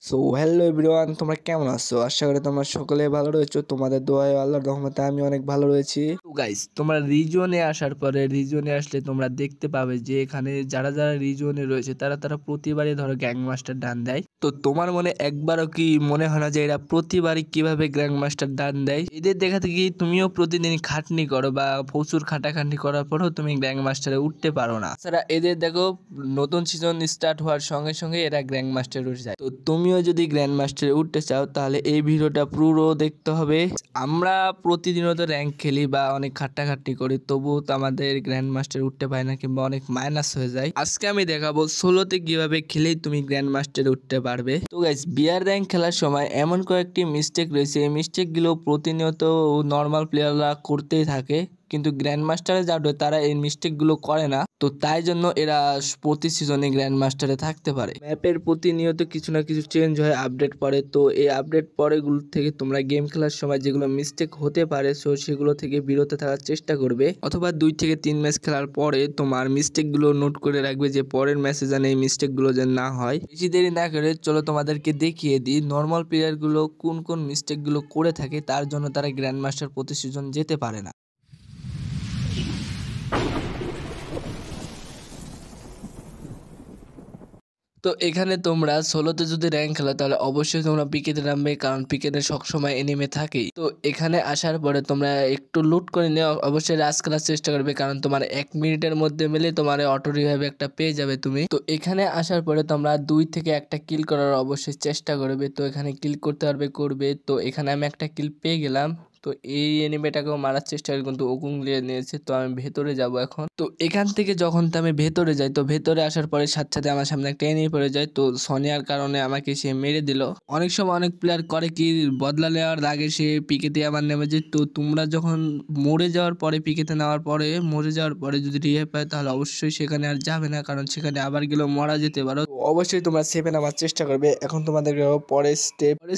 So hello everyone, তোমরা কেমন আছো? আশা করি তোমরা সকলে ভালো রয়েছো। তোমাদের দোয়ায় আল্লাহর রহমতে আমি অনেক ভালো রয়েছি। তো গাইস, তোমরা রিজনে আসার পরে রিজনে আসলে তোমরা দেখতে পাবে যে এখানে যারা যারা রিজনে রয়েছে তারা প্রতিবারই ধরো গ্যাং মাস্টার ডান দেয়। তো তোমার মনে একবারও কি মনে হয় না যে এরা প্রতিবারই কিভাবে গ্যাং মাস্টার ডান দেয়? এদের দেখা থেকে তুমিও প্রতিদিন খাটনি করো বা প্রচুর খাটাখাটনি করার পরেও তুমি গ্যাং মাস্টারে উঠতে পারো না। তাছাড়া এদের দেখো নতুন সিজন স্টার্ট হওয়ার সঙ্গে সঙ্গে এরা গ্র্যান্ড মাস্টারে উঠে যায়। তো তুমিও যদি গ্র্যান্ড মাস্টারে উঠতে চাও তাহলে এই ভিডিওটা পুরো দেখতে হবে। আমরা প্রতিদিনও তো র্যাঙ্ক খেলি বা অনেক খাট্টাখাট্টি করি, তবুও তো আমাদের গ্র্যান্ড মাস্টারে উঠতে পারি না কিংবা অনেক মাইনাস হয়ে যায়। আজকে আমি দেখাবো সোলোতে কিভাবে খেলেই তুমি গ্র্যান্ড মাস্টারে উঠতে পারবে। তো গাইস, বিয়ার র্যাঙ্ক খেলার সময় এমন কয়েকটি মিস্টেক রয়েছে, এই মিস্টেকগুলো প্রতিনিয়ত নর্মাল প্লেয়াররা করতেই থাকে, কিন্তু গ্র্যান্ড মাস্টারে যাবে তারা এই মিস্টেকগুলো করে না। তো তাই জন্য এরা প্রতি সিজনে গ্র্যান্ড মাস্টারে থাকতে পারে। ম্যাপের প্রতিনিয়ত কিছু না কিছু চেঞ্জ হয়, আপডেট পরে। তো এই আপডেট পরেগুলো থেকে তোমরা গেম খেলার সময় যেগুলো মিস্টেক হতে পারে সেগুলো থেকে বিরত থাকার চেষ্টা করবে, অথবা 2 থেকে 3 ম্যাচ খেলার পরে তোমার মিস্টেকগুলো নোট করে রাখবে যে পরের ম্যাচে যেন এই মিস্টেকগুলো যেন না হয়। বেশি দেরি না করে চলো তোমাদেরকে দেখিয়ে দিই নর্মাল প্লেয়ারগুলো কোন কোন মিস্টেকগুলো করে থাকে, তার জন্য তারা গ্র্যান্ড মাস্টার প্রতি সিজন যেতে পারে না। তো এখানে তোমরা সোলোতে যদি র্যাঙ্ক খেলো তাহলে অবশ্যই তোমরা পিকেতে নামবে, কারণ পিকেতে সবসময় এনিমে থাকেই। তো এখানে আসার পরে তোমরা একটু লুট করে নিয়ে অবশ্যই রাশ করার চেষ্টা করবে, কারণ তোমার 1 মিনিটের মধ্যে মিলে তোমার অটো রিভাইভ একটা পেয়ে যাবে তুমি। তো এখানে আসার পরে তোমরা 2 থেকে 1টা কিল করার অবশ্যই চেষ্টা করবে। তো এখানে কিল করতে পারবে করবে। তো এখানে আমি একটা কিল পেয়ে গেলাম। তো এই এনিমেটাকেও মারার চেষ্টা করি, কিন্তু ওকুং নিয়ে নিয়েছে। তো আমি ভেতরে যাব এখন। তো এখান থেকে যখন আমি ভেতরে যাই, তো ভেতরে আসার পরে সাথে সাথে আমার সামনে একটা এনিমি পড়ে যায়। তো সোনিয়ার কারণে আমাকে সে মেরে দিল। অনেক সময় অনেক প্লেয়ার করে কি, বদলা নেওয়ার আগে সে পিকেতে আবার নেমে যায়। তো তোমরা যখন মরে যাওয়ার পরে, পিকেতে নেওয়ার পরে মরে যাওয়ার পরে যদি রিভাইভ পায় তাহলে অবশ্যই সেখানে আর যাবে না, কারণ সেখানে আবার গেলেও মারা যেতে পারো। তো অবশ্যই তোমরা সেভে নামার চেষ্টা করবে। এখন তোমাদের পরের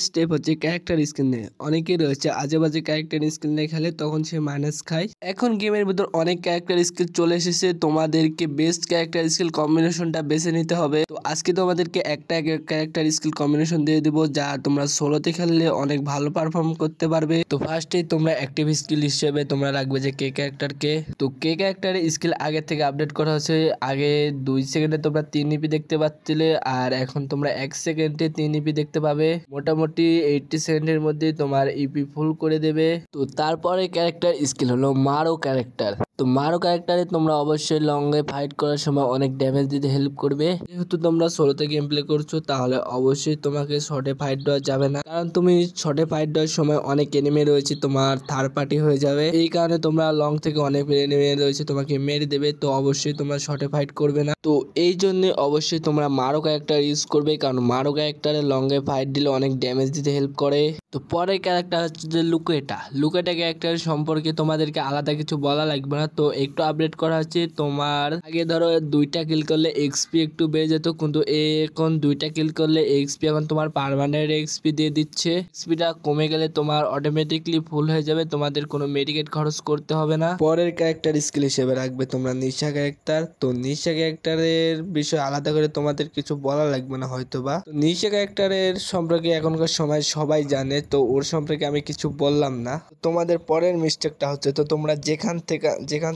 স্টেপ হচ্ছে ক্যারেক্টার স্কিন নিয়ে। অনেকেই রয়েছে আজে বাজে ক্যারেক্টার স্কিল নিয়ে খেলে, তখন সে মাইনাস খায়। এখন গেমের ভিতর অনেক ক্যারেক্টার স্কিল চলে এসেছে, তোমাদেরকে বেস্ট ক্যারেক্টার স্কিল কম্বিনেশনটা বেছে নিতে হবে। তো আজকে তোমাদেরকে একটা ক্যারেক্টার স্কিল কম্বিনেশন দিয়ে দিব, যা তোমরা সোলোতে খেললে অনেক ভালো পারফর্ম করতে পারবে। তো ফার্স্টেই তোমরা অ্যাক্টিভ স্কিল হিসেবে তোমরা রাখবে যে কে ক্যারেক্টারকে। তো কে ক্যারেক্টারের স্কিল আগে থেকে আপডেট করা হচ্ছে। আগে 2 সেকেন্ডে তোমরা 3 ইপি দেখতে পাচ্ছিলে, আর এখন তোমরা 1 সেকেন্ডে 3 ইপি দেখতে পাবে। মোটামুটি 80 সেকেন্ডের মধ্যে তোমার ইপি ফুল করে দেবে। তো তারপরে ক্যারেক্টার স্কিল হলো মারো ক্যারেক্টার। তো মারো ক্যারেক্টারে তোমরা অবশ্যই লঙ্গে ফাইট করার সময় অনেক ড্যামেজ দিতে হেল্প করবে। যেহেতু তোমরা সোলোতে গেম প্লে করছো, তাহলে অবশ্যই তোমাকে শর্টে ফাইট দেওয়া যাবে না, কারণ তুমি শর্টে ফাইট দেওয়ার সময় অনেক এনিমি রয়েছে, তোমার থার্ড পার্টি হয়ে যাবে। এই কারণে তোমরা লং থেকে অনেক এনিমি রয়েছে তোমাকে মেরে দেবে। তো অবশ্যই তোমরা শর্টে ফাইট করবে না। তো এই জন্য অবশ্যই তোমরা মারো ক্যারেক্টার ইউজ করবে, কারণ মারো ক্যারেক্টারে লঙ্গে ফাইট দিলে অনেক ড্যামেজ দিতে হেল্প করে। তো পরের ক্যারেক্টার হচ্ছে যে লুকেটা ক্যারেক্টার সম্পর্কে তোমাদেরকে আলাদা কিছু বলা লাগবে না। তো একটু আপডেট করা হচ্ছে। তোমার আগে ধরো 2টা কিল করলে এক্সপি একটু বেড়ে যেত, কিন্তু এখন 2টা কিল করলে এক্সপি এখন তোমার পার্মানেন্ট এক্সপি দিয়ে দিচ্ছে। এক্সপিটা কমে গেলে তোমার অটোমেটিকলি ফুল হয়ে যাবে, তোমাদের কোনো মেডিকেট খরচ করতে হবে না। পরের ক্যারেক্টার স্কিল হিসেবে রাখবে তোমরা নিশা ক্যারেক্টার। তো নিশা ক্যারেক্টারের বিষয় আলাদা করে তোমাদের কিছু বলা লাগবে না হয়তোবা। তো নিশা ক্যারেক্টারের সম্পর্কে এখনকার সময় সবাই জানে, তো ওর সম্পর্কে আমি কিছু বললাম না। তোমাদের পরের মিস্টেকটা হচ্ছে, তো তোমরা যেখান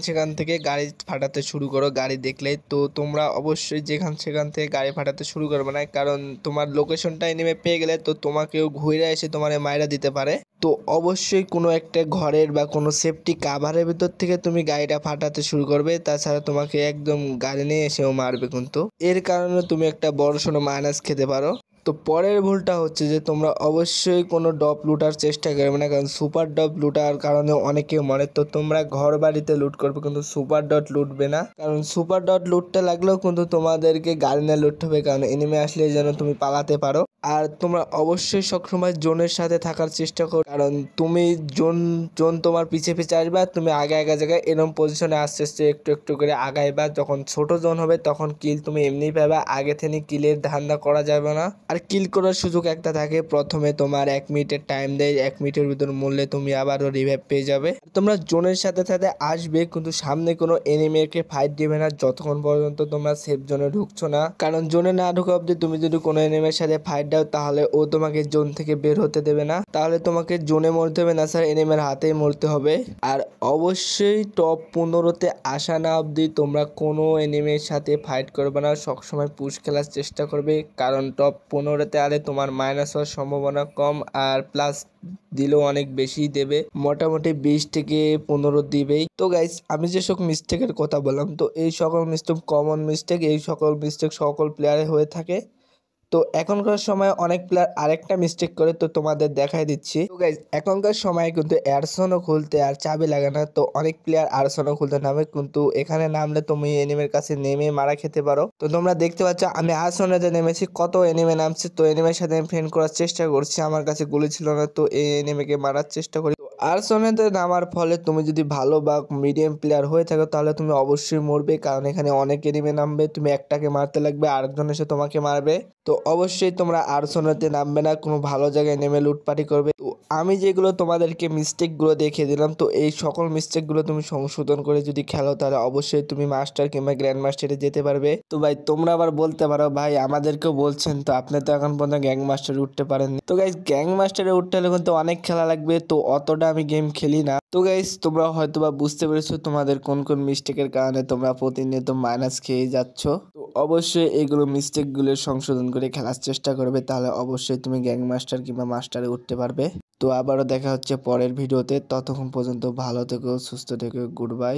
সেখান থেকে গাড়ি ফাটাতে শুরু করো গাড়ি দেখলেই। তো তোমরা অবশ্যই সেখান থেকে গাড়ি ফাটাতে শুরু করবে না, কারণ তোমার লোকেশনটা নেমে পেয়ে গেলে তো তোমাকেও ঘুরে এসে তোমার মাইরা দিতে পারে। তো অবশ্যই কোনো একটা ঘরের বা কোনো সেফটি কাভারের ভিতর থেকে তুমি গাড়িটা ফাটাতে শুরু করবে, তাছাড়া তোমাকে একদম গাড়ি নিয়ে এসেও মারবে, কিন্তু এর কারণে তুমি একটা বড়সড় মাইনাস খেতে পারো। তো পরের ভুলটা হচ্ছে যে তোমরা অবশ্যই কোনো ডপ লুটার চেষ্টা করবে না, কারণ সুপার ডপ লুটার কারণে অনেকে মরে। তো তোমরা ঘর বাড়িতে লুট করবে, কিন্তু সুপার ডট লুটবে না, কারণ সুপার ডট লুটতে লাগলেও কিন্তু তোমাদেরকে গাড়ি নিয়ে লুটতে হবে, কারণ এনিমে আসলে যেন তুমি পালাতে পারো। আর তোমরা অবশ্যই সবসময় জোনের সাথে থাকার চেষ্টা করো, কারণ তুমি জোন তোমার পিছে আসবে, আর তুমি আগে জায়গায় এরকম পজিশনে আস্তে আস্তে একটু করে আগাইবা। যখন ছোট জোন হবে তখন কিল তুমি এমনি পাবা, আগে থেকে কিলের ধান্দা করা যাবে না। আর কিল করার সুযোগ একটা থাকে, প্রথমে তোমার 1 মিনিটের টাইম দেয়, 1 মিনিটের ভিতর মরলে তুমি আবারও রিভাইভ পেয়ে যাবে। তোমরা জোনের সাথে আসবে, কিন্তু সামনে কোনো এনিমিকে ফাইট দিবে না যতক্ষণ পর্যন্ত তোমরা সেফ জোনে ঢুকছো না, কারণ জোনে না ঢুকা অব্দি তুমি যদি কোনো এনিমির সাথে ফাইট দাও তাহলে ও তোমাকে জোন থেকে বের হতে দেবে না, তাহলে তোমাকে জোনে মরতে হবে না স্যার, এনিমের হাতেই মরতে হবে। আর অবশ্যই টপ 15-তে আসা না অবধি তোমরা কোনো এনিমের সাথে ফাইট করবে না, সবসময় পুশ খেলার চেষ্টা করবে, কারণ টপ 15-তে আলে তোমার মাইনাস হওয়ার সম্ভাবনা কম, আর প্লাস দিলেও অনেক বেশি দেবে, মোটামুটি 20 থেকে 15 দিবেই। তো গাইস আমি যে সব মিস্টেকের কথা বললাম, তো এই সকল মিস্টেক কমন মিস্টেক, এই সকল মিস্টেক সকল প্লেয়ারে হয়ে থাকে। তো এখনকার সময় অনেক প্লেয়ার আরেকটা মিস্টেক করে, তো তোমাদের দেখাই দিচ্ছি। তো গাইজ এখনকার সময় কিন্তু এয়ারসনও খুলতে আর চাবি লাগে না, তো অনেক প্লেয়ার আরসনও খুলতে নামে, কিন্তু এখানে নামলে তুমি এনিমের কাছে নেমে মারা খেতে পারো। তো তোমরা দেখতে পাচ্ছ আমি আরসনেতে নেমেছি, কত এনিমে নামছে, তো এনিমের সাথে আমি ফ্রেন্ড করার চেষ্টা করছি, আমার কাছে গুলি ছিল না, তো এই এনিমেকে মারার চেষ্টা করি। আরসনেতে নামার ফলে তুমি যদি ভালো বা মিডিয়াম প্লেয়ার হয়ে থাকো তাহলে তুমি অবশ্যই মরবে, কারণ এখানে অনেক এনিমে নামবে, তুমি একটাকে মারতে লাগবে, আরেকজন এসে তোমাকে মারবে। তো অবশ্যই তোমরা আরসনেতে নামবে না, কোনো ভালো জায়গায় নেমে লুটপাটি করবে। তো আমি যেগুলো তোমাদেরকে মিস্টেকগুলো দেখিয়ে দিলাম, তো এই সকল মিস্টেকগুলো তুমি সংশোধন করে যদি খেলো তাহলে অবশ্যই তুমি মাস্টার কিংবা গ্র্যান্ড মাস্টারে যেতে পারবে। তো ভাই তোমরা আবার বলতে পারো ভাই আমাদেরকেও বলছেন, তো আপনি তো এখন পর্যন্ত গ্যাং মাস্টারে উঠতে পারেননি। তো গাইজ গ্যাং মাস্টারে উঠতে হলে কিন্তু অনেক খেলা লাগবে, তো অতটা আমি গেম খেলি না। তো গাইজ তোমরা হয়তো বা বুঝতে পেরেছো তোমাদের কোন কোন মিস্টেকের কারণে তোমরা প্রতিনিয়ত মাইনাস খেয়ে যাচ্ছ। তো অবশ্যই এগুলো মিস্টেকগুলো সংশোধন করে খেলার চেষ্টা করবে, তাহলে অবশ্যই তুমি গ্যাং মাস্টার কিংবা মাস্টারে উঠতে পারবে। তো আবারও দেখা হচ্ছে পরের ভিডিওতে, ততক্ষণ পর্যন্ত ভালো থেকো, সুস্থ থেকো, গুড বাই।